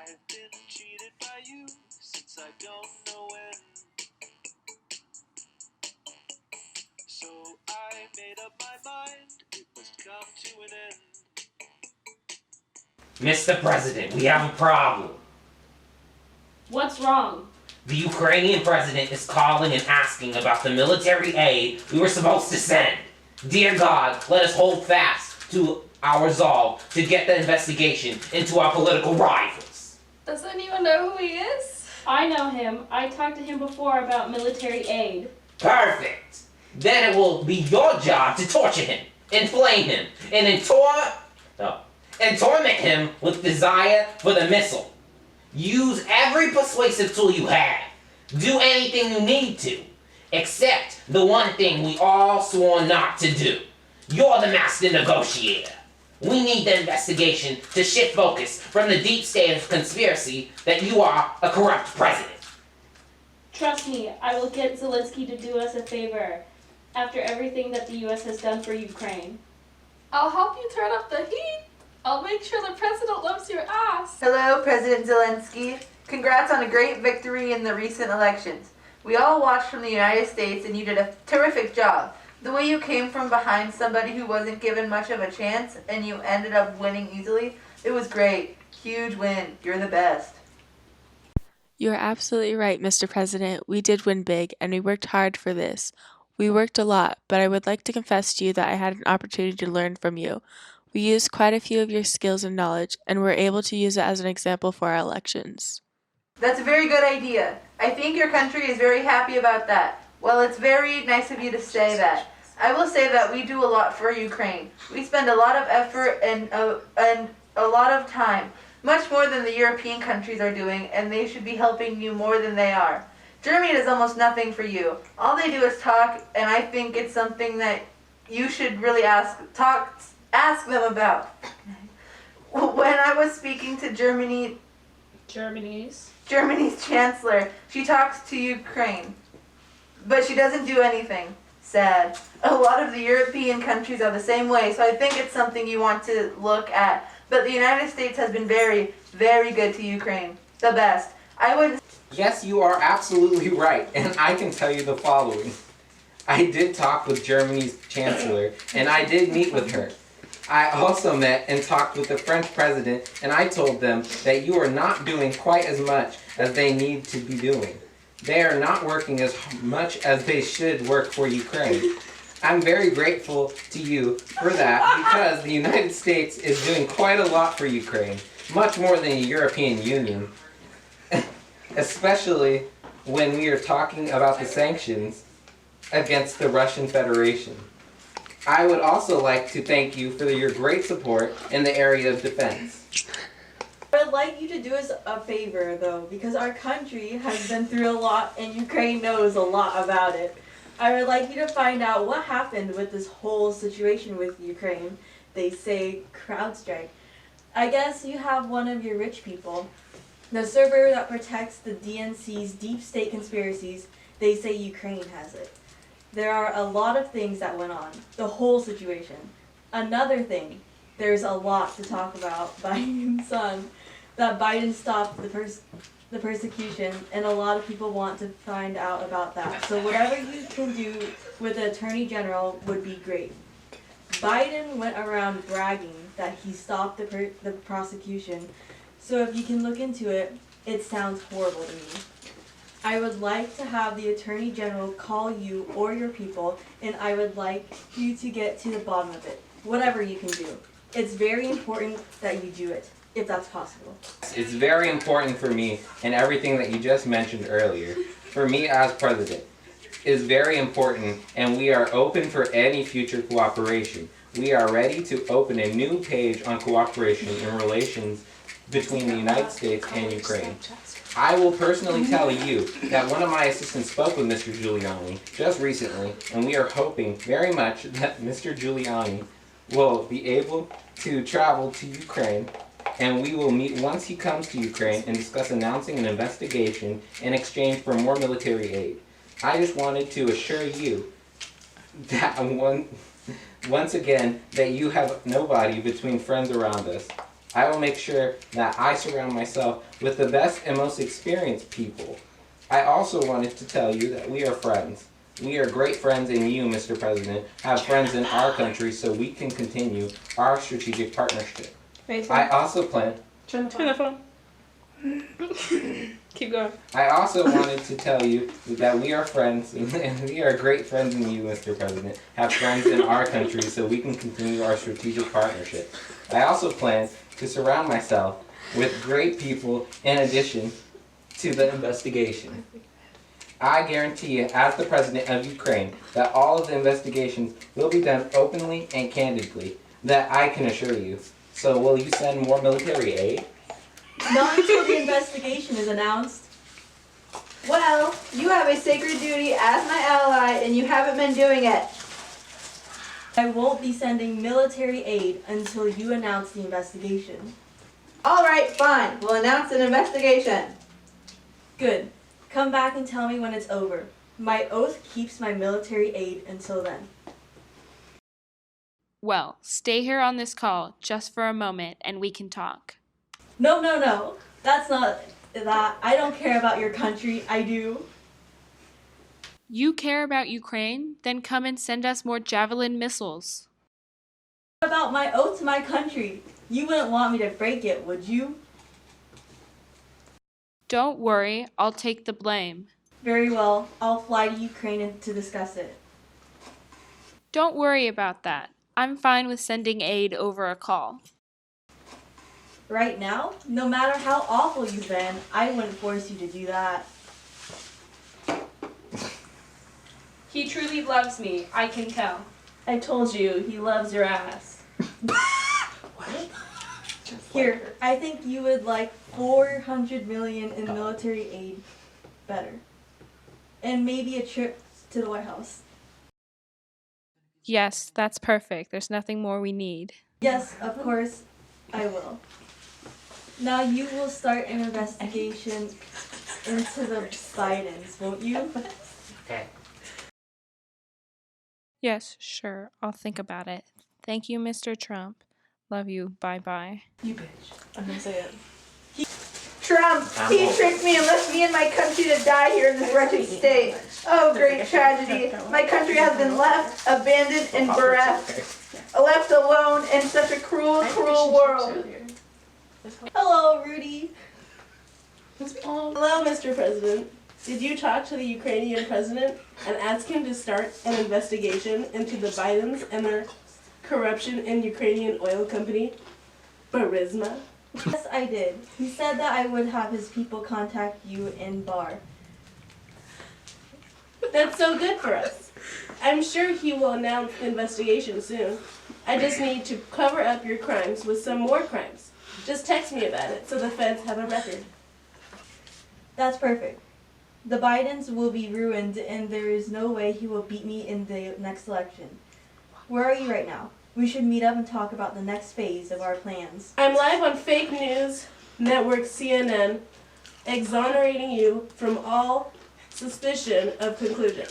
I've been cheated by you since I don't know when. So I made up my mind, it must come to an end. Mr. President, we have a problem. What's wrong? The Ukrainian president is calling and asking about the military aid we were supposed to send. Dear God, let us hold fast to our resolve to get the investigation into our political rivals. Does anyone know who he is? I know him. I talked to him before about military aid. Perfect. Then it will be your job to torture him, inflame him, and torment him with desire for the missile. Use every persuasive tool you have. Do anything you need to, except the one thing we all swore not to do. You're the master negotiator. We need the investigation to shift focus from the deep state of conspiracy that you are a corrupt president. Trust me, I will get Zelenshyy to do us a favor after everything that the U.S. has done for Ukraine. I'll help you turn up the heat. I'll make sure the president loves your ass. Hello, President Zelenshyy. Congrats on a great victory in the recent elections. We all watched from the United States and you did a terrific job. The way you came from behind somebody who wasn't given much of a chance and you ended up winning easily, it was great. Huge win. You're the best. You are absolutely right, Mr. President. We did win big, and we worked hard for this. We worked a lot, but I would like to confess to you that I had an opportunity to learn from you. We used quite a few of your skills and knowledge, and were able to use it as an example for our elections. That's a very good idea. I think your country is very happy about that. Well, it's very nice of you to say that. I will say that we do a lot for Ukraine. We spend a lot of effort and a lot of time, much more than the European countries are doing, and they should be helping you more than they are. Germany does almost nothing for you. All they do is talk, and I think it's something that you should really ask them about. When I was speaking to Germany's chancellor, she talks to Ukraine, but she doesn't do anything. Sad. A lot of the European countries are the same way, so I think it's something you want to look at. But the United States has been very, very good to Ukraine. The best. I would... Yes, you are absolutely right, and I can tell you the following. I did talk with Germany's chancellor, and I did meet with her. I also met and talked with the French president, and I told them that you are not doing quite as much as they need to be doing. They are not working as much as they should work for Ukraine. I'm very grateful to you for that because the United States is doing quite a lot for Ukraine, much more than the European Union, especially when we are talking about the sanctions against the Russian Federation. I would also like to thank you for your great support in the area of defense. I would like you to do us a favor, though, because our country has been through a lot and Ukraine knows a lot about it. I would like you to find out what happened with this whole situation with Ukraine. They say CrowdStrike. I guess you have one of your rich people. The server that protects the DNC's deep state conspiracies, they say Ukraine has it. There are a lot of things that went on, the whole situation. Another thing, there's a lot to talk about Biden's son, that Biden stopped the persecution, and a lot of people want to find out about that. So whatever you can do with the Attorney General would be great. Biden went around bragging that he stopped the prosecution, so if you can look into it, it sounds horrible to me. I would like to have the Attorney General call you or your people, and I would like you to get to the bottom of it, whatever you can do. It's very important that you do it, if that's possible. It's very important for me, and everything that you just mentioned earlier, for me as president, is very important, and we are open for any future cooperation. We are ready to open a new page on cooperation in relations between the United States and Ukraine. I will personally tell you that one of my assistants spoke with Mr. Giuliani just recently, and we are hoping very much that Mr. Giuliani will be able to travel to Ukraine, and we will meet once he comes to Ukraine and discuss announcing an investigation in exchange for more military aid. I just wanted to assure you that once again that you have nobody between friends around us. I will make sure that I surround myself with the best and most experienced people. I also wanted to tell you that we are friends. We are great friends, and you, Mr. President, have friends in our country, so we can continue our strategic partnership. I also plan... Turn the phone. Keep going. I also wanted to tell you that we are friends, and we are great friends, and you, Mr. President, have friends in our country, so we can continue our strategic partnership. I also plan to surround myself with great people in addition to the investigation. I guarantee you, as the President of Ukraine, that all of the investigations will be done openly and candidly. That I can assure you. So will you send more military aid? Not until the investigation is announced. Well, you have a sacred duty as my ally, and you haven't been doing it. I won't be sending military aid until you announce the investigation. All right, fine. We'll announce an investigation. Good. Come back and tell me when it's over. My oath keeps my military aid until then. Well, stay here on this call just for a moment and we can talk. No. That's not that. I don't care about your country. I do. You care about Ukraine? Then come and send us more Javelin missiles. What about my oath to my country? You wouldn't want me to break it, would you? Don't worry, I'll take the blame. Very well. I'll fly to Ukraine to discuss it. Don't worry about that. I'm fine with sending aid over a call. Right now, no matter how awful you've been, I wouldn't force you to do that. He truly loves me, I can tell. I told you, he loves your ass. Here, I think you would like 400 million in military aid better. And maybe a trip to the White House. Yes, that's perfect. There's nothing more we need. Yes, of course, I will. Now you will start an investigation into the Bidens, won't you? Okay. Yes, sure. I'll think about it. Thank you, Mr. Trump. Love you. Bye-bye. You bitch. I'm gonna say it. Trump, he tricked me and left me and my country to die here in this wretched state. Oh, great tragedy. My country has been left, abandoned, and bereft. Left alone in such a cruel, cruel world. Hello, Rudy. Hello, Mr. President. Did you talk to the Ukrainian president and ask him to start an investigation into the Bidens and their corruption in Ukrainian oil company, Burisma? Yes, I did. He said that I would have his people contact you in bar. That's so good for us. I'm sure he will announce the investigation soon. I just need to cover up your crimes with some more crimes. Just text me about it so the feds have a record. That's perfect. The Bidens will be ruined and there is no way he will beat me in the next election. Where are you right now? We should meet up and talk about the next phase of our plans. I'm live on fake news network CNN, exonerating you from all suspicion of conclusion.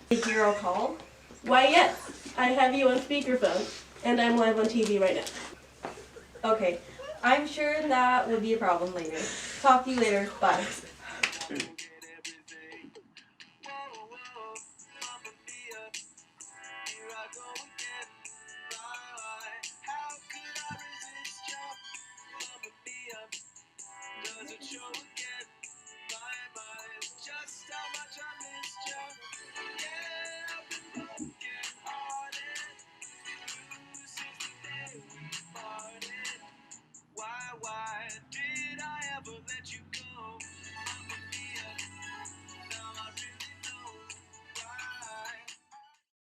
Take your call? Why, yes. I have you on speakerphone, and I'm live on TV right now. Okay. I'm sure that would be a problem later. Talk to you later. Bye.